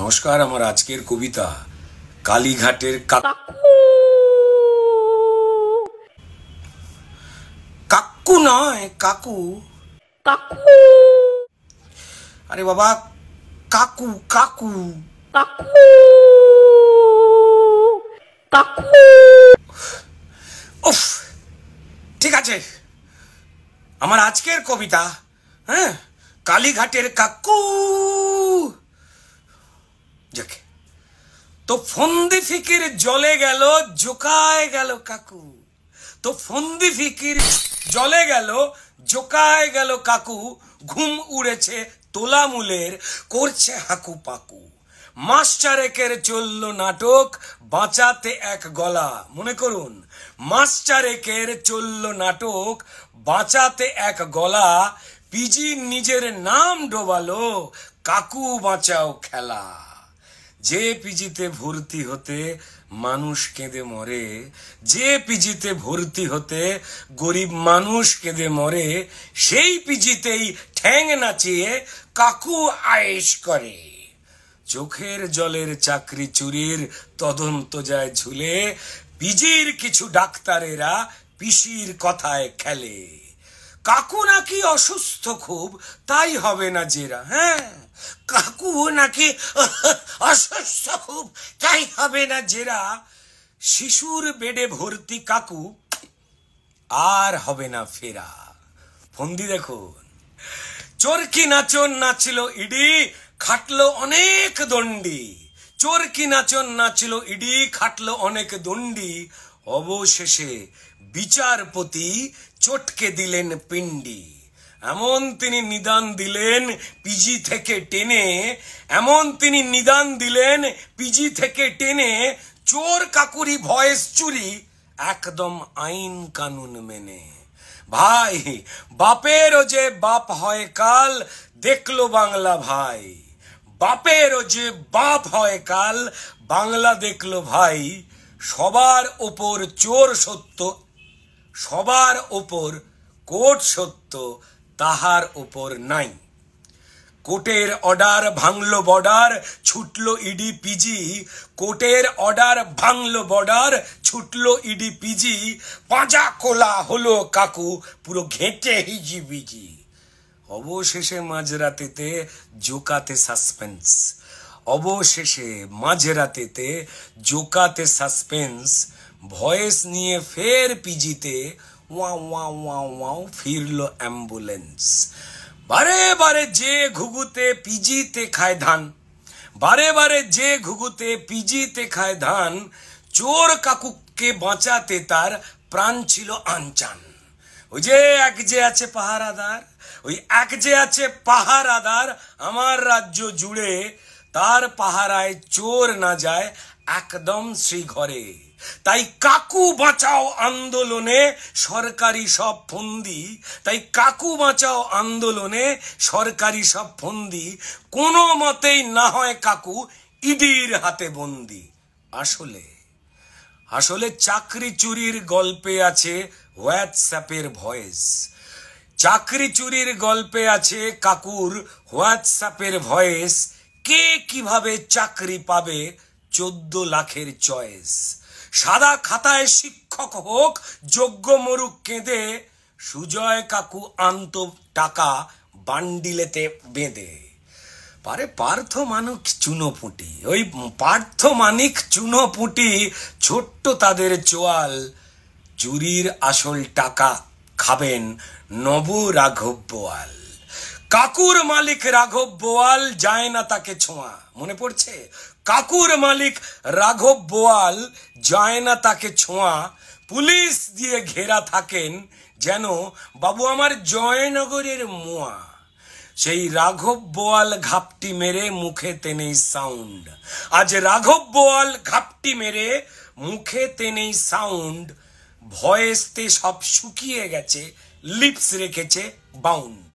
नमस्कार। আমার আজকের কবিতা কালীঘাটের কাকু নয় কাকু। কাকু। আরে বাবা কাকু কাকু কাকু। কাকু। উফ, ঠিক আছে। আমার আজকের কবিতা কালীঘাটের কাকু। যাকে তো ফন্দি ফিকির জলে গেল জোকায় গেল কাকু। তো ফন্দি ফিকির জলে গেল জোকায় গেল কাকু। ঘুম উড়েছে তোলামুলের করছে হাকু পাকু। মাস চারেকের চলল নাটক বাঁচাতে এক গলা। মনে করুন, মাস চারেকের চলল নাটক বাঁচাতে এক গলা। পিজি নিজের নাম ডোবালো কাকু বাঁচাও খেলা। যে পিজিতে ভর্তি হতে মানুষ কেঁদে মরে, যে পিজিতে ভর্তি হতে গরিব মানুষ কেঁদে মরে, সেই পিজিতেই ঠ্যাং নাচিয়ে কাকু আয়েশ করে। চোখের জলের চাকরি চুরির তদন্ত যায় ঝুলে, পিজির কিছু ডাক্তারেরা পিসির কথায় খেলে। কাকু নাকি অসুস্থ খুব, তাই হবে না জেরা। কাকু নাকি অসুস্থ খুব, তাই হবে না জেরা। শিশুর বেডে ভর্তি কাকু, আর হবে না ফেরা। ফন্দি দেখুন। চোরকি নাচন নাচলো ইডি, খাটলো অনেক দণ্ডি। চোরকি নাচন নাচলো ইডি, খাটলো অনেক দণ্ডি। অবশেষে বিচারপতি চটকে দিলেন পিণ্ডি। এমন তিনি নিদান দিলেন পিজি থেকে টেনে, এমন তিনি নিদান দিলেন পিজি থেকে টেনে। চোর কাকুরি ভয়েস চুরি একদম আইন কানুন মেনে। ভাই বাপেরও যে বাপ হয় কাল, দেখলো বাংলা ভাই। বাপেরও যে বাপ হয় কাল, বাংলা দেখলো ভাই। সবার ওপর চোর সত্য, সবার ওপর কোর্ট সত্য, তাহার ওপর নাই। কোর্টের অর্ডার ভাঙলো বর্ডার, ছুটলো ইডি পিজি। কোর্টের অর্ডার ভাঙলো বর্ডার, ছুটলো ইডি পিজি। পাঁজা খোলা হলো কাকু, পুরো ঘেঁটে হিজি বিজি। অবশেষে মাঝরাতেতে জোকাতে সাসপেন্স। অবশেষে মাঝরাতেতে জোকাতে সাসপেন্স। ভয়েস নিয়ে ফের পিজিতে ওয়াও ওয়াও ওয়াও ওয়াও ফিরলো অ্যাম্বুলেন্স। বারে বারে যে ঘুঘুতে পিজিতে খায় ধান, বারে বারে যে ঘুঘুতে পিজিতে খায় ধান। চোর কাকুকে বাঁচাতে তার প্রাণ ছিল আনচান। ওই যে এক যে আছে পাহারাদার, ওই এক যে আছে পাহারাদার আমার রাজ্য জুড়ে, তার পাহারায় চোর না যায় একদম শ্রীঘরে। তাই কাকু বাঁচাও আন্দোলনে সরকারি সব ফন্দি, তাই কাকু বাঁচাও আন্দোলনে সরকারি সব ফন্দি। কোনো মতেই না হয় কাকু ইডির হাতে বন্দি। আসলে আসলে চাকরি চুরির গল্পে আছে হোয়াটসঅ্যাপের ভয়েস। চাকরি চুরির গল্পে আছে কাকুর হোয়াটসঅ্যাপের ভয়েস। কে কিভাবে চাকরি পাবে 14 লাখের চয়েস। সাদা খাতায় শিক্ষক হোক যোগ্য মরুক কেঁদে, সুজয় কাকু আনত টাকা বান্ডিলেতে বেঁধে। পারে পার্থ মানিক চুনোপুটি, ওই পার্থ মানিক চুনোপুটি ছোট্ট তাদের চোয়াল। চুরির আসল টাকা খাবেন নব রাঘব বোয়াল। কাকুর মালিক রাঘব বোয়াল, যায় না তাকে ছোঁয়া। মনে পড়ছে? কাকুর মালিক রাঘব বোয়াল, যায় না তাকে ছোঁয়া। পুলিশ দিয়ে ঘেরা থাকেন যেন বাবু আমার জয়নগরের মোয়া। সেই রাঘব বোয়াল ঘাপটি মেরে মুখে তেনেই সাউন্ড। আজ রাঘব বোয়াল ঘাপটি মেরে মুখে তেনেই সাউন্ড। ভয়েসতে সব শুকিয়ে গেছে, লিপস রেখেছে বাউন্ড।